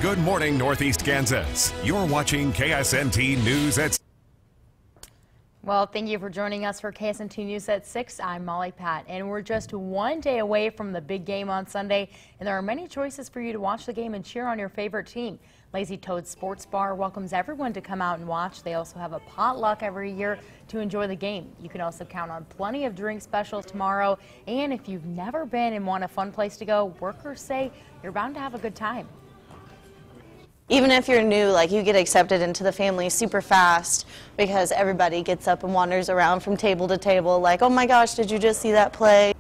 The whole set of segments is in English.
Good morning, Northeast Kansas. You're watching KSNT News at... Well, thank you for joining us for KSNT News at 6. I'm Molly Pat, and we're just one day away from the big game on Sunday, and there are many choices for you to watch the game and cheer on your favorite team. Lazy Toad Sports Bar welcomes everyone to come out and watch. They also have a potluck every year to enjoy the game. You can also count on plenty of drink specials tomorrow, and if you've never been and want a fun place to go, workers say you're bound to have a good time. Even if you're new, you get accepted into the family super fast because everybody gets up and wanders around from table to table like, oh my gosh, did you just see that play?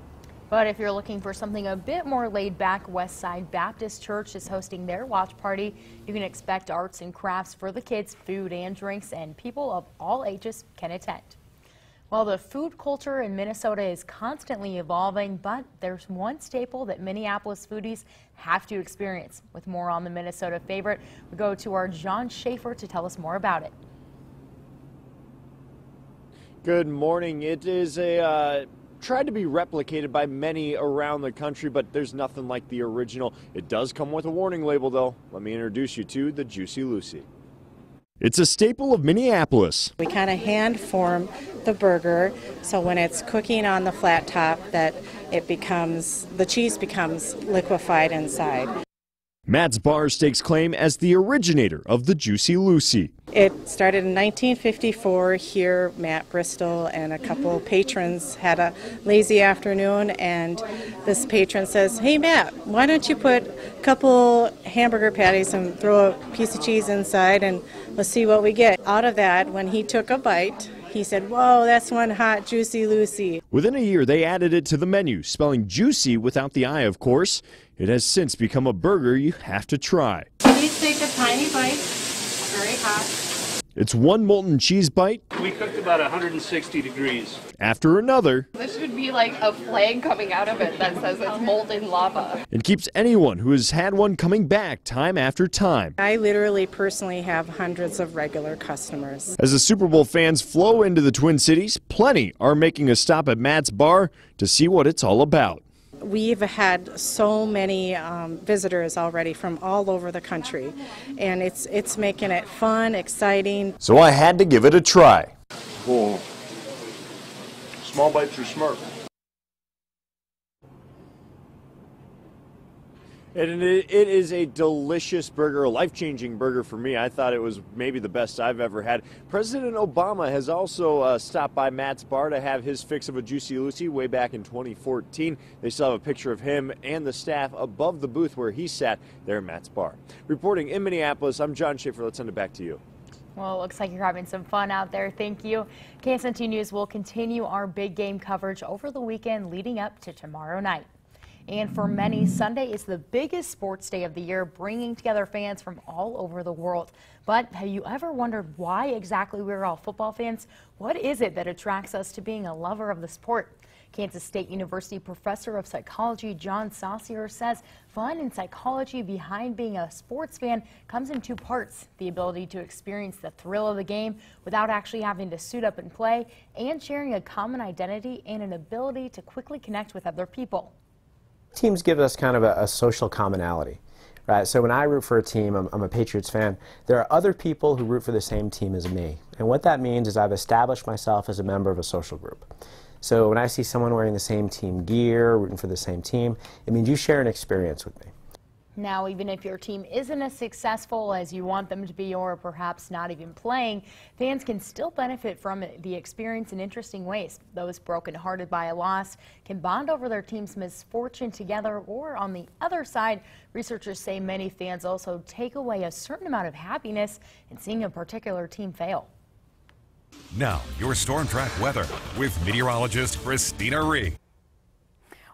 But if you're looking for something a bit more laid back, Westside Baptist Church is hosting their watch party. You can expect arts and crafts for the kids, food and drinks, and people of all ages can attend. Well, the food culture in Minnesota is constantly evolving, but there's one staple that Minneapolis foodies have to experience. With more on the Minnesota favorite, we go to our John Schaefer to tell us more about it. Good morning. It is tried to be replicated by many around the country, but there's nothing like the original. It does come with a warning label, though. Let me introduce you to the Juicy Lucy. It's a staple of Minneapolis. We kind of hand form the burger, so when it's cooking on the flat top, that the cheese becomes liquefied inside. Matt's Bar stakes claim as the originator of the Juicy Lucy. It started in 1954 here. Matt Bristol and a couple patrons had a lazy afternoon, and this patron says, hey Matt, why don't you put a couple hamburger patties and throw a piece of cheese inside and let's see what we get. Out of that, when he took a bite, he said, whoa, that's one hot Juicy Lucy. Within a year, they added it to the menu, spelling juicy without the I, of course. It has since become a burger you have to try. You take a tiny bite, very hot. It's one molten cheese bite. We cooked about 160 degrees. After another. This would be like a flag coming out of it that says it's molten lava. It keeps anyone who has had one coming back time after time. I literally personally have hundreds of regular customers. As the Super Bowl fans flow into the Twin Cities, plenty are making a stop at Matt's Bar to see what it's all about. We've had so many visitors already from all over the country, and it's making it fun, exciting. So I had to give it a try. Oh. Small bites are smart. And it is a delicious burger, a life-changing burger for me. I thought it was maybe the best I've ever had. President Obama has also stopped by Matt's Bar to have his fix of a Juicy Lucy way back in 2014. They still have a picture of him and the staff above the booth where he sat there at Matt's Bar. Reporting in Minneapolis, I'm John Schaefer. Let's send it back to you. Well, it looks like you're having some fun out there. Thank you. KSNT News will continue our big game coverage over the weekend leading up to tomorrow night. And for many, Sunday is the biggest sports day of the year, bringing together fans from all over the world. But have you ever wondered why exactly we're all football fans? What is it that attracts us to being a lover of the sport? Kansas State University professor of psychology John Saucier says fun and psychology behind being a sports fan comes in two parts: the ability to experience the thrill of the game without actually having to suit up and play, and sharing a common identity and an ability to quickly connect with other people. Teams give us kind of a social commonality, right? So when I root for a team, I'm a Patriots fan, there are other people who root for the same team as me. And what that means is I've established myself as a member of a social group. So when I see someone wearing the same team gear, rooting for the same team, it means you share an experience with me. Now, even if your team isn't as successful as you want them to be, or perhaps not even playing, fans can still benefit from the experience in interesting ways. Those brokenhearted by a loss can bond over their team's misfortune together, or on the other side, researchers say many fans also take away a certain amount of happiness in seeing a particular team fail. Now, your Storm Track weather with meteorologist Christina Ree.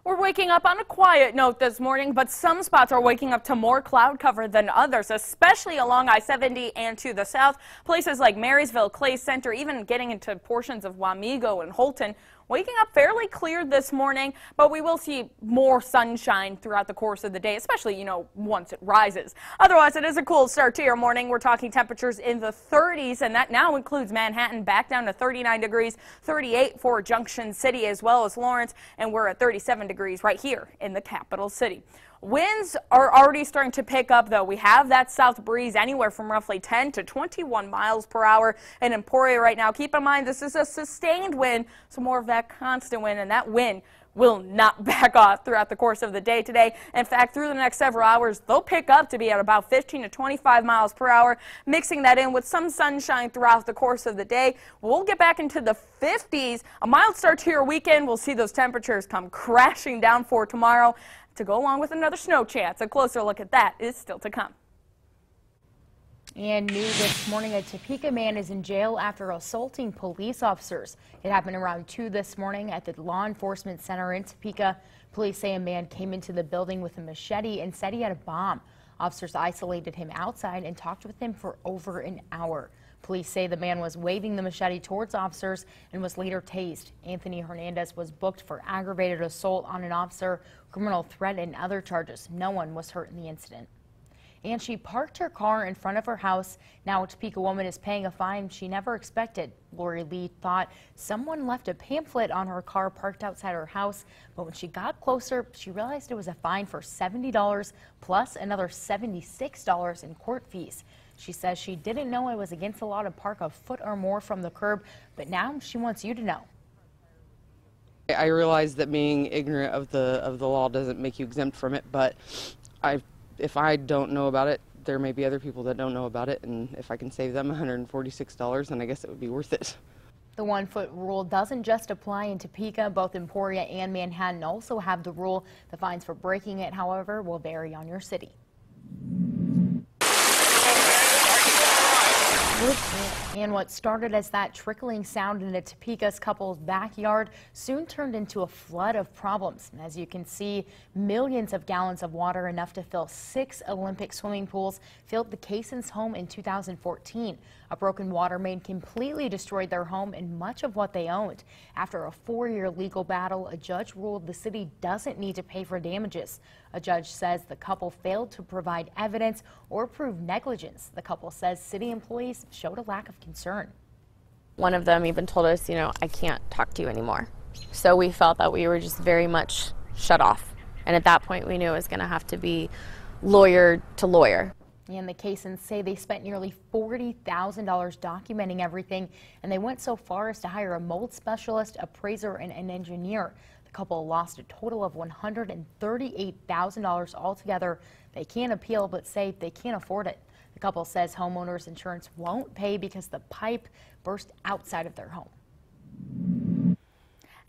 We're waking up on a quiet note this morning, but some spots are waking up to more cloud cover than others, especially along I-70 and to the south. Places like Marysville, Clay Center, even getting into portions of Wamego and Holton. Waking up fairly clear this morning, but we will see more sunshine throughout the course of the day, especially, once it rises. Otherwise, it is a cool start to your morning. We're talking temperatures in the 30s, and that now includes Manhattan back down to 39 degrees, 38 for Junction City as well as Lawrence, and we're at 37 degrees right here in the capital city. Winds are already starting to pick up, though. We have that south breeze anywhere from roughly 10 to 21 miles per hour in Emporia right now. Keep in mind, this is a sustained wind, so more of that constant wind, and that wind will not back off throughout the course of the day today. In fact, through the next several hours, they'll pick up to be at about 15 to 25 miles per hour, mixing that in with some sunshine throughout the course of the day. We'll get back into the 50s. A mild start to your weekend. We'll see those temperatures come crashing down for tomorrow to go along with another snow chance. A closer look at that is still to come. And new this morning, a Topeka man is in jail after assaulting police officers. It happened around 2 this morning at the Law Enforcement Center in Topeka. Police say a man came into the building with a machete and said he had a bomb. Officers isolated him outside and talked with him for over an hour. Police say the man was waving the machete towards officers and was later tased. Anthony Hernandez was booked for aggravated assault on an officer, criminal threat, and other charges. No one was hurt in the incident. And she parked her car in front of her house. Now a Topeka woman is paying a fine she never expected. Lori Lee thought someone left a pamphlet on her car parked outside her house, but when she got closer, she realized it was a fine for $70 plus another $76 in court fees. She says she didn't know it was against the law to park a foot or more from the curb, but now she wants you to know. I realize that being ignorant of the law doesn't make you exempt from it, but if I don't know about it, there may be other people that don't know about it, and if I can save them $146, then I guess it would be worth it. The 1 foot rule doesn't just apply in Topeka. Both Emporia and Manhattan also have the rule. The fines for breaking it, however, will vary on your city. And what started as that trickling sound in a Topeka's couple's backyard soon turned into a flood of problems. And as you can see, millions of gallons of water, enough to fill 6 Olympic swimming pools, filled the Casons' home in 2014. A broken water main completely destroyed their home and much of what they owned. After a 4-year legal battle, a judge ruled the city doesn't need to pay for damages. A judge says the couple failed to provide evidence or prove negligence. The couple says city employees showed a lack of concern. One of them even told us, I can't talk to you anymore. So we felt that we were just very much shut off. And at that point, we knew it was going to have to be lawyer to lawyer. And the Casons say they spent nearly $40,000 documenting everything, and they went so far as to hire a mold specialist, appraiser, and an engineer. The couple lost a total of $138,000 altogether. They can't appeal, but say they can't afford it. The couple says homeowners insurance won't pay because the pipe burst outside of their home.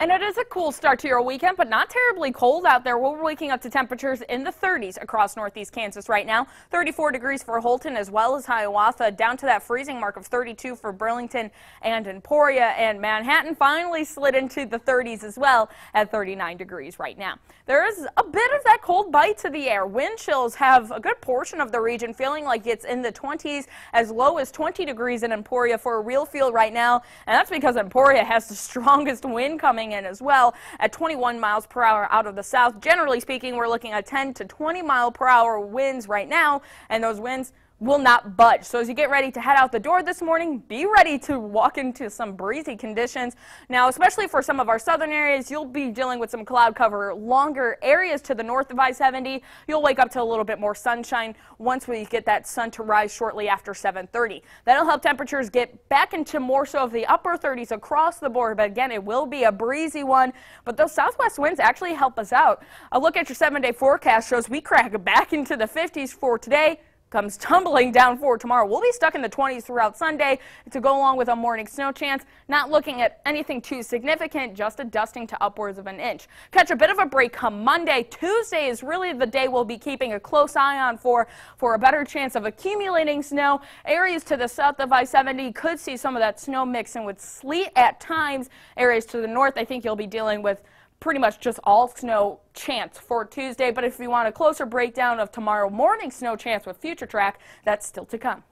And it is a cool start to your weekend, but not terribly cold out there. We're waking up to temperatures in the 30s across northeast Kansas right now. 34 degrees for Holton as well as Hiawatha, down to that freezing mark of 32 for Burlington and Emporia. And Manhattan finally slid into the 30s as well at 39 degrees right now. There is a bit of that cold bite to the air. Wind chills have a good portion of the region feeling like it's in the 20s, as low as 20 degrees in Emporia for a real feel right now. And that's because Emporia has the strongest wind coming in as well at 21 miles per hour out of the south. Generally speaking, we're looking at 10 to 20 mile per hour winds right now, and those winds will not budge. So as you get ready to head out the door this morning, be ready to walk into some breezy conditions. Now, especially for some of our southern areas, you'll be dealing with some cloud cover. Longer areas to the north of I-70, you'll wake up to a little bit more sunshine once we get that sun to rise shortly after 7:30. That'll help temperatures get back into more so of the upper 30s across the board. But again, it will be a breezy one. But those southwest winds actually help us out. A look at your 7-day forecast shows we crack back into the 50s for today. Comes tumbling down for tomorrow. We'll be stuck in the 20s throughout Sunday to go along with a morning snow chance. Not looking at anything too significant, just a dusting to upwards of an inch. Catch a bit of a break come Monday. Tuesday is really the day we'll be keeping a close eye on for a better chance of accumulating snow. Areas to the south of I-70 could see some of that snow mixing with sleet at times. Areas to the north, I think you'll be dealing with pretty much just all snow chance for Tuesday. But if you want a closer breakdown of tomorrow morning snow chance with Future Track, that's still to come.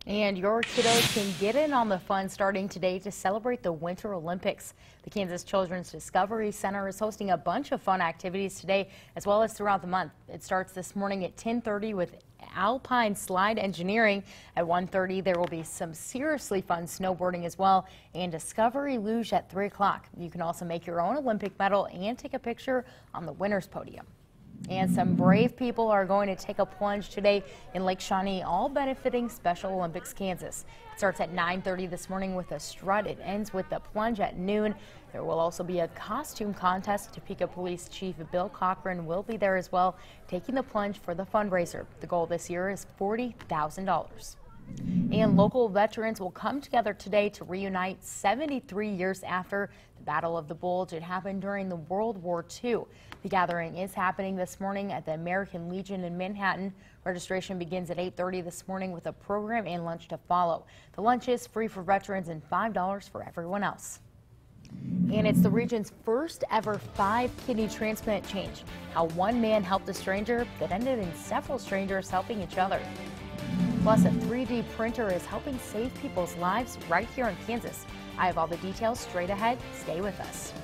And your kiddos can get in on the fun starting today to celebrate the Winter Olympics. The Kansas Children's Discovery Center is hosting a bunch of fun activities today as well as throughout the month. It starts this morning at 10:30 with Alpine Slide Engineering. At 1:30 there will be some seriously fun snowboarding as well, and Discovery Luge at 3 o'clock. You can also make your own Olympic medal and take a picture on the winner's podium. And some brave people are going to take a plunge today in Lake Shawnee, all benefiting Special Olympics Kansas. It starts at 9:30 this morning with a strut. It ends with the plunge at noon. There will also be a costume contest. Topeka Police Chief Bill Cochran will be there as well, taking the plunge for the fundraiser. The goal this year is $40,000. And local veterans will come together today to reunite 73 years after the Battle of the Bulge. It happened during the World War II. The gathering is happening this morning at the American Legion in Manhattan. Registration begins at 8:30 this morning with a program and lunch to follow. The lunch is free for veterans and $5 for everyone else. And it's the region's first ever 5-kidney transplant change. How one man helped a stranger that ended in several strangers helping each other. Plus, a 3D printer is helping save people's lives right here in Kansas. I have all the details straight ahead. Stay with us.